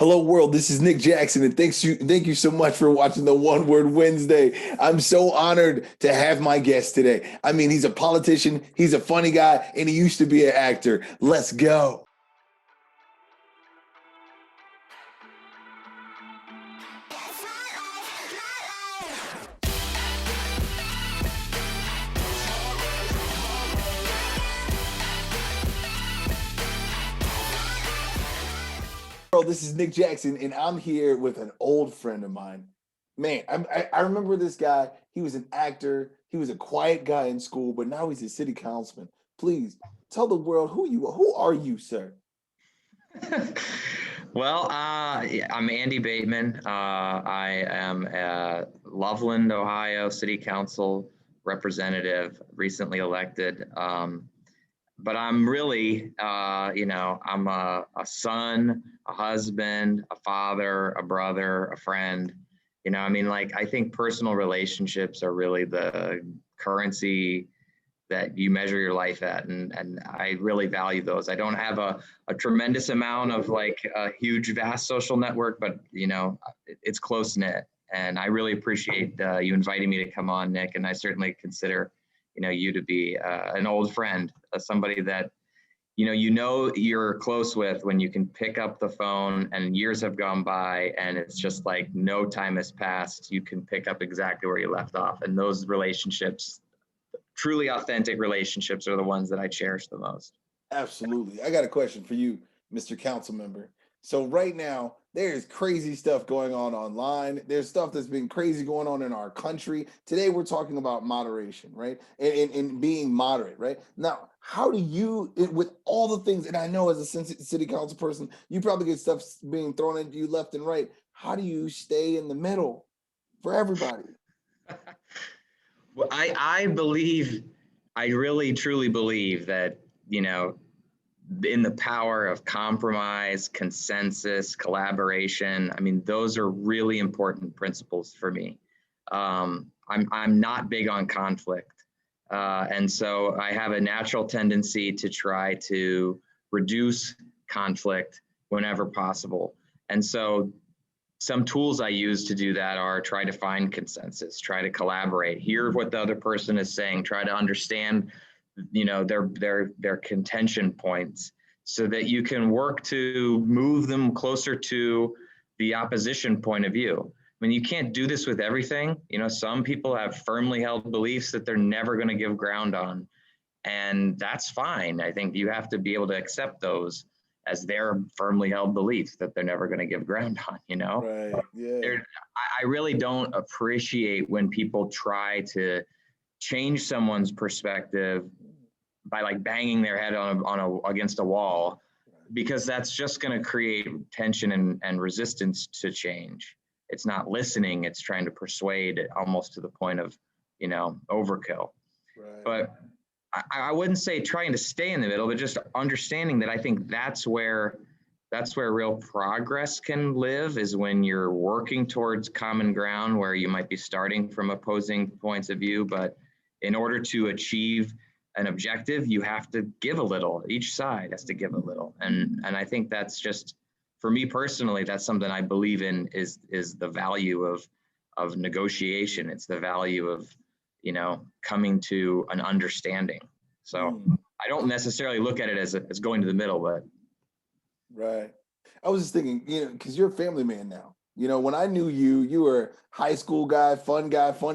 Hello, world. This is Nick Jackson, and thank you so much for watching the One Word Wednesday. I'm so honored to have my guest today. I mean, he's a politician, he's a funny guy, and he used to be an actor. Let's go. This is Nick Jackson, and I'm here with an old friend of mine. Man, I remember this guy. He was an actor. He was a quiet guy in school, but now he's a city councilman. Please tell the world who you are. Who are you, sir? Well, yeah, I'm Andy Bateman. I am a Loveland, Ohio City Council representative, recently elected. But I'm really, I'm a son, a husband, a father, a brother, a friend. I think personal relationships are really the currency that you measure your life at, and I really value those. I don't have a tremendous amount of like a huge vast social network, but it's close knit, and I really appreciate you inviting me to come on, Nick, and I certainly consider you to be an old friend, somebody that you're close with when you can pick up the phone and years have gone by and it's just like no time has passed. You can pick up exactly where you left off, and those relationships, truly authentic relationships, are the ones that I cherish the most. Absolutely. I got a question for you, Mr. Council Member. So right now, there's crazy stuff going on online. There's stuff that's been crazy going on in our country. Today, we're talking about moderation, right? And being moderate, right? Now, how do you, with all the things, and I know as a city council person, you probably get stuff being thrown at you left and right. How do you stay in the middle for everybody? Well, I believe, I really truly believe that, in the power of compromise, consensus, collaboration. I mean, those are really important principles for me. I'm not big on conflict. And so I have a natural tendency to try to reduce conflict whenever possible. And so some tools I use to do that are try to find consensus, try to collaborate, hear what the other person is saying, try to understand, their contention points so that you can work to move them closer to the opposition point of view. I mean, you can't do this with everything. Some people have firmly held beliefs that they're never going to give ground on, and that's fine. I think you have to be able to accept those as their firmly held beliefs that they're never going to give ground on, Right. Yeah. I really don't appreciate when people try to change someone's perspective by like banging their head against a wall, because that's just going to create tension and resistance to change. It's not listening, it's trying to persuade, almost to the point of overkill. Right. But I wouldn't say trying to stay in the middle, but just understanding that I think that's where real progress can live, is when you're working towards common ground where you might be starting from opposing points of view, but in order to achieve an objective, you have to give a little. Each side has to give a little, and I think that's just, for me personally, that's something I believe in, is the value of negotiation. It's the value of coming to an understanding. So I don't necessarily look at it as going to the middle, but. Right. I was just thinking, because you're a family man now. When I knew you, you were a high school guy, funny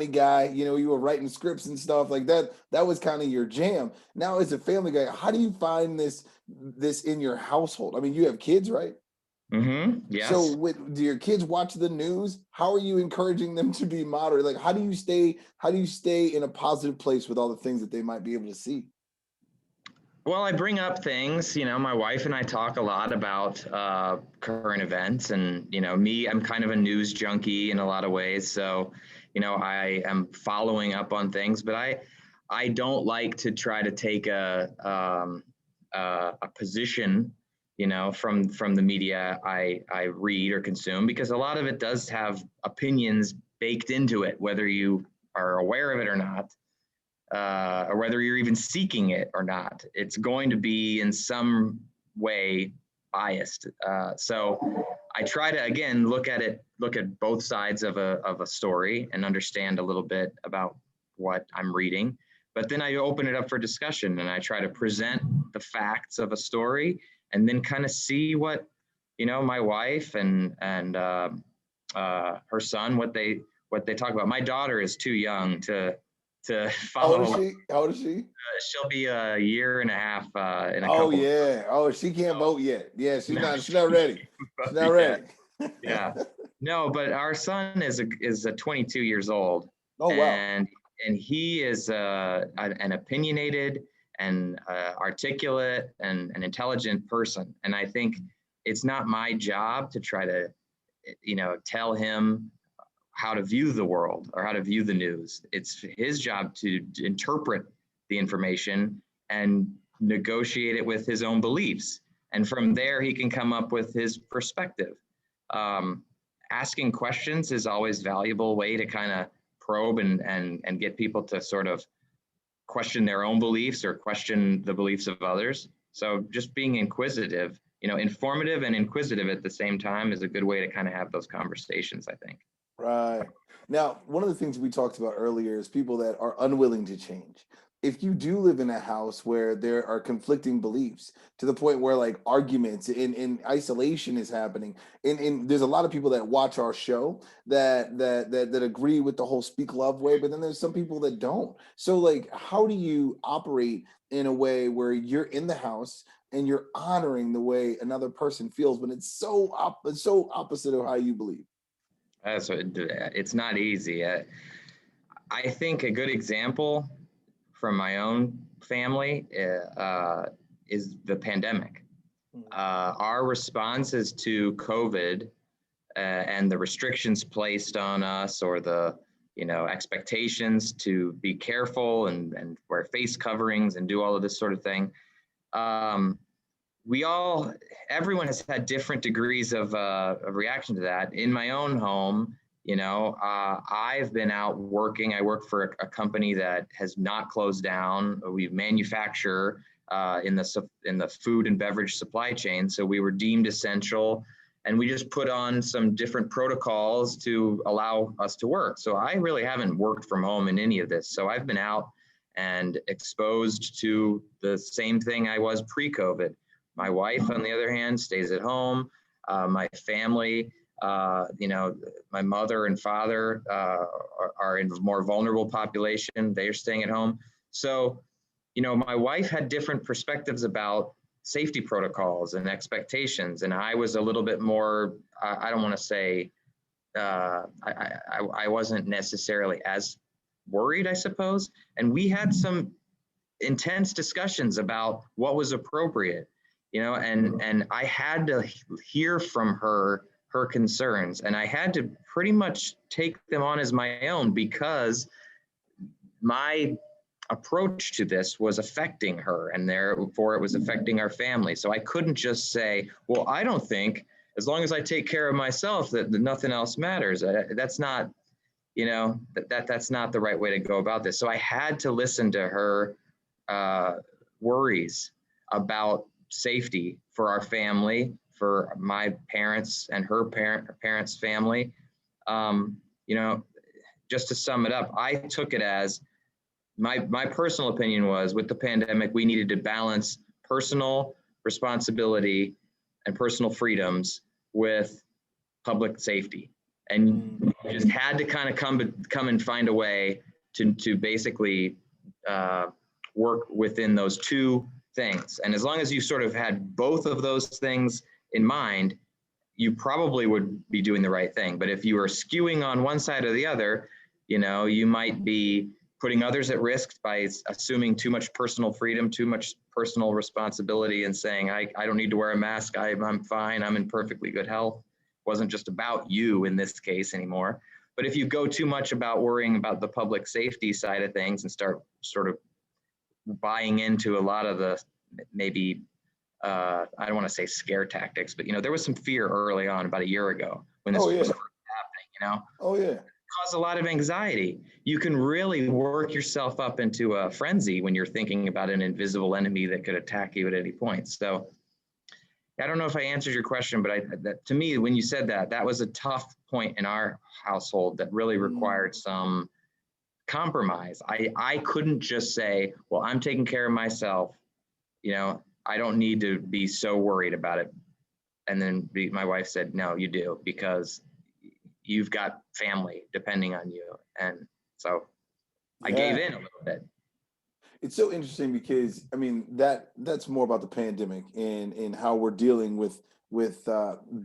guy. You were writing scripts and stuff like that. That was kind of your jam. Now, as a family guy, how do you find this in your household? I mean, you have kids, right? Mm-hmm. Yes. So, do your kids watch the news? How are you encouraging them to be moderate? Like, how do you stay in a positive place with all the things that they might be able to see? Well, I bring up things, my wife and I talk a lot about current events, and, me, I'm kind of a news junkie in a lot of ways. So, I am following up on things, but I don't like to try to take a position, from the media I read or consume, because a lot of it does have opinions baked into it, whether you are aware of it or not. Or whether you're even seeking it or not, it's going to be in some way biased. So I try to, again, look at both sides of a story and understand a little bit about what I'm reading. But then I open it up for discussion and I try to present the facts of a story and then kind of see what, my wife and her son, what they talk about. My daughter is too young to How old follow. is she? How old is she? She'll be a year and a half in a Oh couple. yeah. Oh, she can't vote yet. Yeah, she's No, not. She's not ready. She's not yeah, ready. yeah. No, but our son is a 22 years old, Oh wow. and he is an opinionated and articulate and an intelligent person. And I think it's not my job to try to, tell him how to view the world or how to view the news. It's his job to interpret the information and negotiate it with his own beliefs. And from there, he can come up with his perspective. Um, Asking questions is always a valuable way to kind of probe and get people to sort of question their own beliefs or question the beliefs of others. So just being inquisitive, informative and inquisitive at the same time is a good way to kind of have those conversations, I think. Right. Now, one of the things we talked about earlier is people that are unwilling to change. If you do live in a house where there are conflicting beliefs to the point where like arguments in isolation is happening, and there's a lot of people that watch our show that agree with the whole speak love way, but then there's some people that don't. So like, how do you operate in a way where you're in the house and you're honoring the way another person feels when it's it's so opposite of how you believe? So it's not easy. I think a good example from my own family is the pandemic. Our responses to COVID and the restrictions placed on us, or the expectations to be careful and wear face coverings and do all of this sort of thing. Um, Everyone has had different degrees of reaction to that. In my own home, I've been out working. I work for a company that has not closed down. We manufacture in the food and beverage supply chain, so we were deemed essential, and we just put on some different protocols to allow us to work. So I really haven't worked from home in any of this. So I've been out and exposed to the same thing I was pre-COVID. My wife, on the other hand, stays at home. My family, my mother and father are in a more vulnerable population. They're staying at home. So, my wife had different perspectives about safety protocols and expectations. And I was a little bit more, I don't want to say, I wasn't necessarily as worried, I suppose. And we had some intense discussions about what was appropriate. And I had to hear from her concerns, and I had to pretty much take them on as my own, because my approach to this was affecting her, and therefore it was affecting our family. So I couldn't just say, well, I don't think, as long as I take care of myself, that nothing else matters. That's not, that's not the right way to go about this. So I had to listen to her worries about safety for our family, for my parents and her parents' family. Just to sum it up, I took it as my personal opinion was, with the pandemic, we needed to balance personal responsibility and personal freedoms with public safety. And you just had to kind of come and find a way to basically work within those two things. And as long as you sort of had both of those things in mind, you probably would be doing the right thing. But if you are skewing on one side or the other, you might be putting others at risk by assuming too much personal freedom, too much personal responsibility, and saying, I don't need to wear a mask. I'm fine. I'm in perfectly good health. It wasn't just about you in this case anymore. But if you go too much about worrying about the public safety side of things and start sort of buying into a lot of the maybe I don't want to say scare tactics, but there was some fear early on about a year ago when this was happening. Oh yeah. It caused a lot of anxiety. You can really work yourself up into a frenzy when you're thinking about an invisible enemy that could attack you at any point. So I don't know if I answered your question, but to me, when you said that, that was a tough point in our household that really required some compromise. I couldn't just say, well, I'm taking care of myself. I don't need to be so worried about it. And then my wife said, no, you do, because you've got family depending on you. And so I gave Yeah. in a little bit. It's so interesting because I mean that's more about the pandemic and how we're dealing with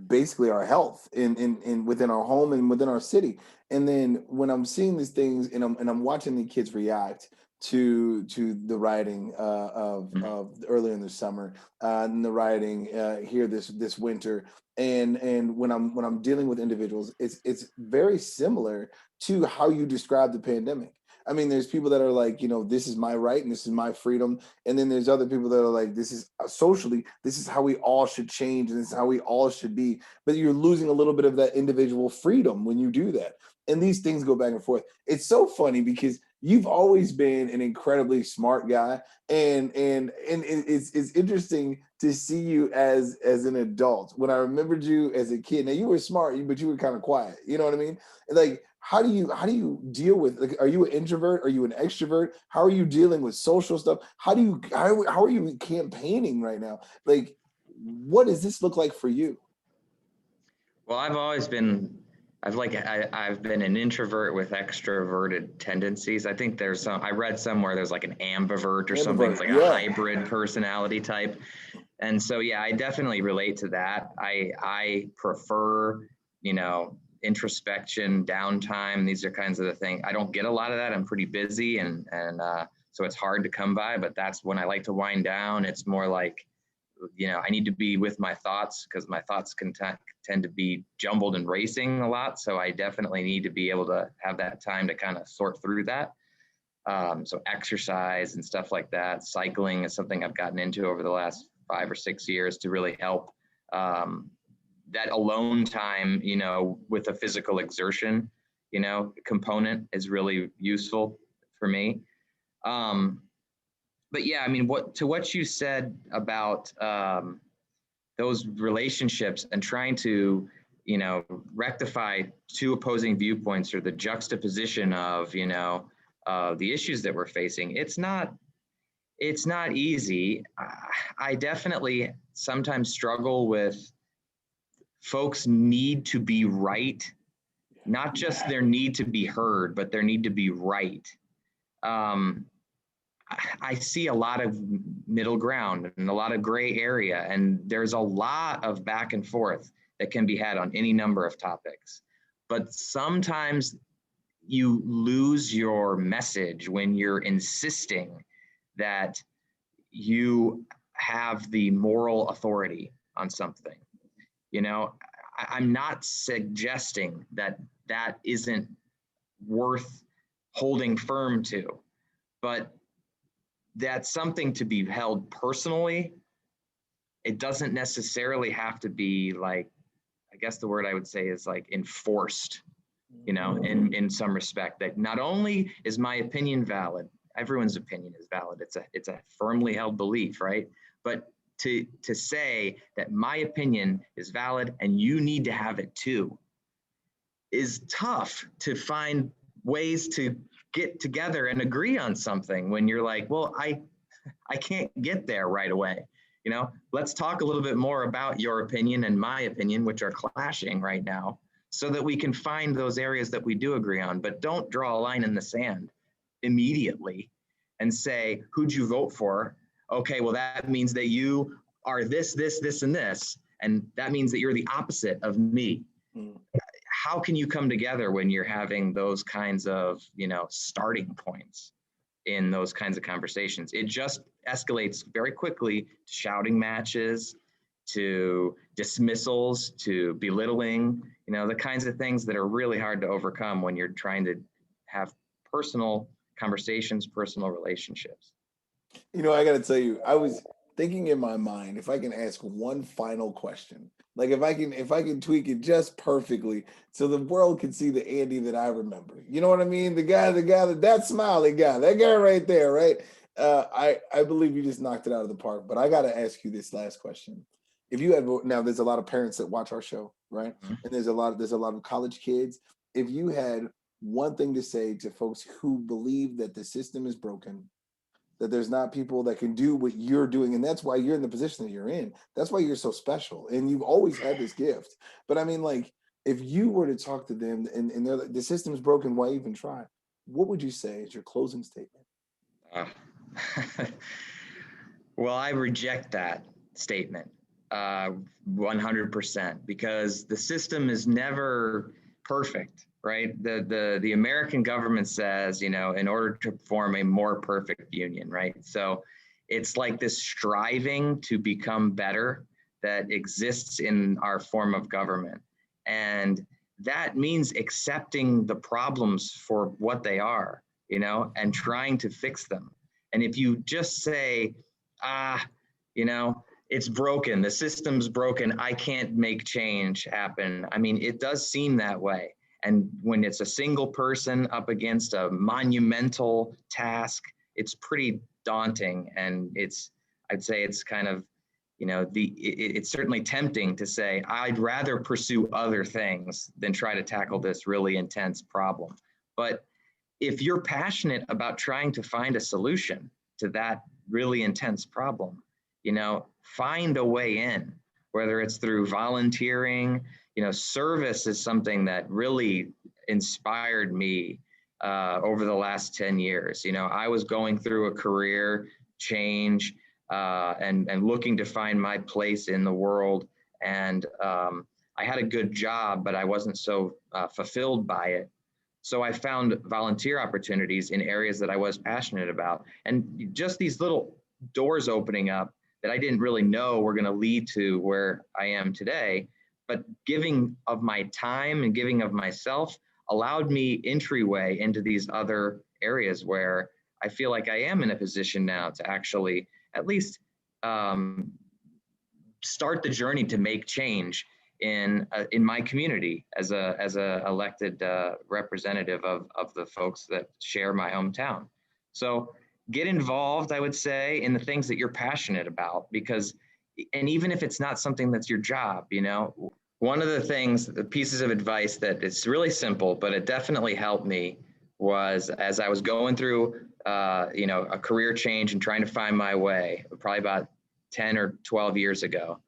basically our health in within our home and within our city. And then when I'm seeing these things and I'm watching the kids react to the rioting of earlier in the summer and the rioting here this winter, and when I'm dealing with individuals, it's very similar to how you describe the pandemic. I mean, there's people that are like, this is my right and this is my freedom. And then there's other people that are like, this is socially, this is how we all should change and this is how we all should be. But you're losing a little bit of that individual freedom when you do that. And these things go back and forth. It's so funny because you've always been an incredibly smart guy. And it's interesting to see you as an adult. When I remembered you as a kid, now you were smart, but you were kind of quiet. You know what I mean? Like, how do you deal with, like, are you an introvert? Are you an extrovert? How are you dealing with social stuff? How are you campaigning right now? Like, what does this look like for you? Well, I've been an introvert with extroverted tendencies. I think I read somewhere there's like an ambivert or something. It's Ambivert, like a yeah. hybrid personality type. And so, yeah, I definitely relate to that. I prefer, introspection, downtime. These are kinds of the things. I don't get a lot of that. I'm pretty busy, and so it's hard to come by. But that's when I like to wind down. It's more like, I need to be with my thoughts because my thoughts can tend to be jumbled and racing a lot. So I definitely need to be able to have that time to kind of sort through that. So exercise and stuff like that. Cycling is something I've gotten into over the last 5 or 6 years to really help. That alone time, with a physical exertion, component is really useful for me. But yeah, I mean, what you said about those relationships and trying to, rectify two opposing viewpoints or the juxtaposition of, the issues that we're facing. It's not easy. I definitely sometimes struggle with folks need to be right, not just their need to be heard, but their need to be right. Um, I see a lot of middle ground and a lot of gray area, and there's a lot of back and forth that can be had on any number of topics. But sometimes you lose your message when you're insisting that you have the moral authority on something. I'm not suggesting that that isn't worth holding firm to, but that's something to be held personally. It doesn't necessarily have to be like, I guess the word I would say is like enforced, in some respect, that not only is my opinion valid, everyone's opinion is valid. It's a firmly held belief, right? But to say that my opinion is valid and you need to have it too is tough to find ways to get together and agree on something when you're like, well, I can't get there right away. Let's talk a little bit more about your opinion and my opinion, which are clashing right now, so that we can find those areas that we do agree on. But don't draw a line in the sand immediately and say, who'd you vote for? Okay, well, that means that you are this, and this. And that means that you're the opposite of me. Mm. How can you come together when you're having those kinds of, starting points in those kinds of conversations? It just escalates very quickly to shouting matches, to dismissals, to belittling, the kinds of things that are really hard to overcome when you're trying to have personal conversations, personal relationships. I got to tell you, I was thinking in my mind, if I can ask one final question, like if I can tweak it just perfectly so the world can see the Andy that I remember. You know what I mean? The guy, that smiling guy, that guy right there, right? I believe you just knocked it out of the park, but I got to ask you this last question. if you had, now there's a lot of parents that watch our show, right? Mhm. And there's a lot of college kids. If you had one thing to say to folks who believe that the system is broken, that there's not people that can do what you're doing, and that's why you're in the position that you're in. That's why you're so special, and you've always had this gift. But I mean, like, if you were to talk to them and they're like, the system's broken, why even try? What would you say as your closing statement? Uh, well, I reject that statement 100% because the system is never perfect, right? The American government says, you know, in order to form a more perfect union, right? So it's like this striving to become better that exists in our form of government. And that means accepting the problems for what they are, you know, and trying to fix them. And if you just say, ah, you know, it's broken, the system's broken, I can't make change happen. I mean, it does seem that way. And when it's a single person up against a monumental task, it's pretty daunting. And I'd say it's kind of, you know, it's certainly tempting to say, I'd rather pursue other things than try to tackle this really intense problem. But if you're passionate about trying to find a solution to that really intense problem, you know, find a way in, whether it's through volunteering. You know, service is something that really inspired me over the last 10 years. You know, I was going through a career change and looking to find my place in the world. And I had a good job, but I wasn't so fulfilled by it. So I found volunteer opportunities in areas that I was passionate about. And just these little doors opening up that I didn't really know were going to lead to where I am today. But giving of my time and giving of myself allowed me entryway into these other areas where I feel like I am in a position now to actually at least um, start the journey to make change in my community as a elected representative of the folks that share my hometown. So get involved, I would say, in the things that you're passionate about, because, and even if it's not something that's your job, you know, one of the things, the pieces of advice that it's really simple, but it definitely helped me was as I was going through, you know, a career change and trying to find my way, probably about 10 or 12 years ago.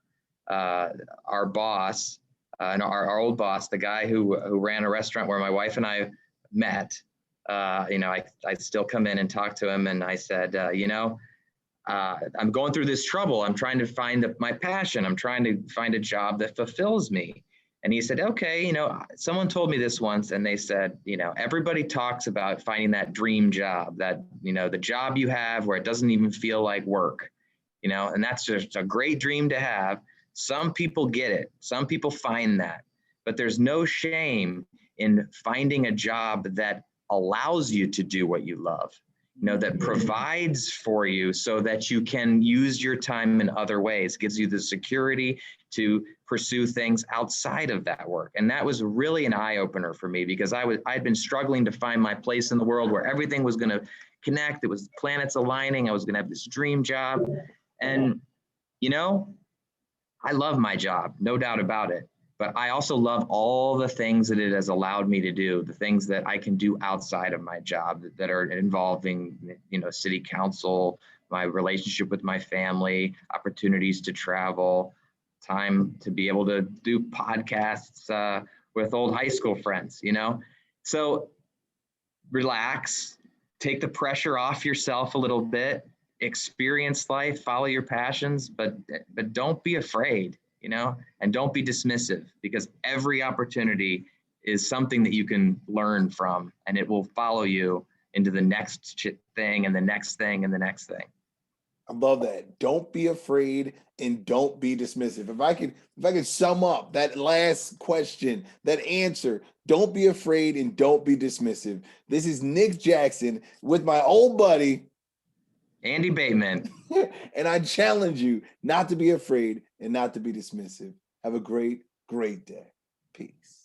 Our boss, and our old boss, the guy who ran a restaurant where my wife and I met, you know, I still come in and talk to him, and I said, you know, I'm going through this trouble. I'm trying to find my passion. I'm trying to find a job that fulfills me. And he said, okay, you know, someone told me this once, and they said, you know, everybody talks about finding that dream job, that, you know, the job you have where it doesn't even feel like work, you know, and that's just a great dream to have. Some people get it. Some people find that, but there's no shame in finding a job that allows you to do what you love, you know, that provides for you so that you can use your time in other ways, gives you the security to pursue things outside of that work. And that was really an eye opener for me, because I'd been struggling to find my place in the world where everything was going to connect. It was planets aligning. I was going to have this dream job. And, you know, I love my job, no doubt about it. But I also love all the things that it has allowed me to do, the things that I can do outside of my job that are involving, you know, city council, my relationship with my family, opportunities to travel, time to be able to do podcasts with old high school friends, you know. So relax, take the pressure off yourself a little bit, experience life, follow your passions, but don't be afraid, you know, and don't be dismissive, because every opportunity is something that you can learn from, and it will follow you into the next thing and the next thing and the next thing. I love that. Don't be afraid and don't be dismissive. If I could sum up that last question, that answer, don't be afraid and don't be dismissive. This is Nick Jackson with my old buddy, Andy Bateman. and I challenge you not to be afraid and not to be dismissive. Have a great, great day. Peace.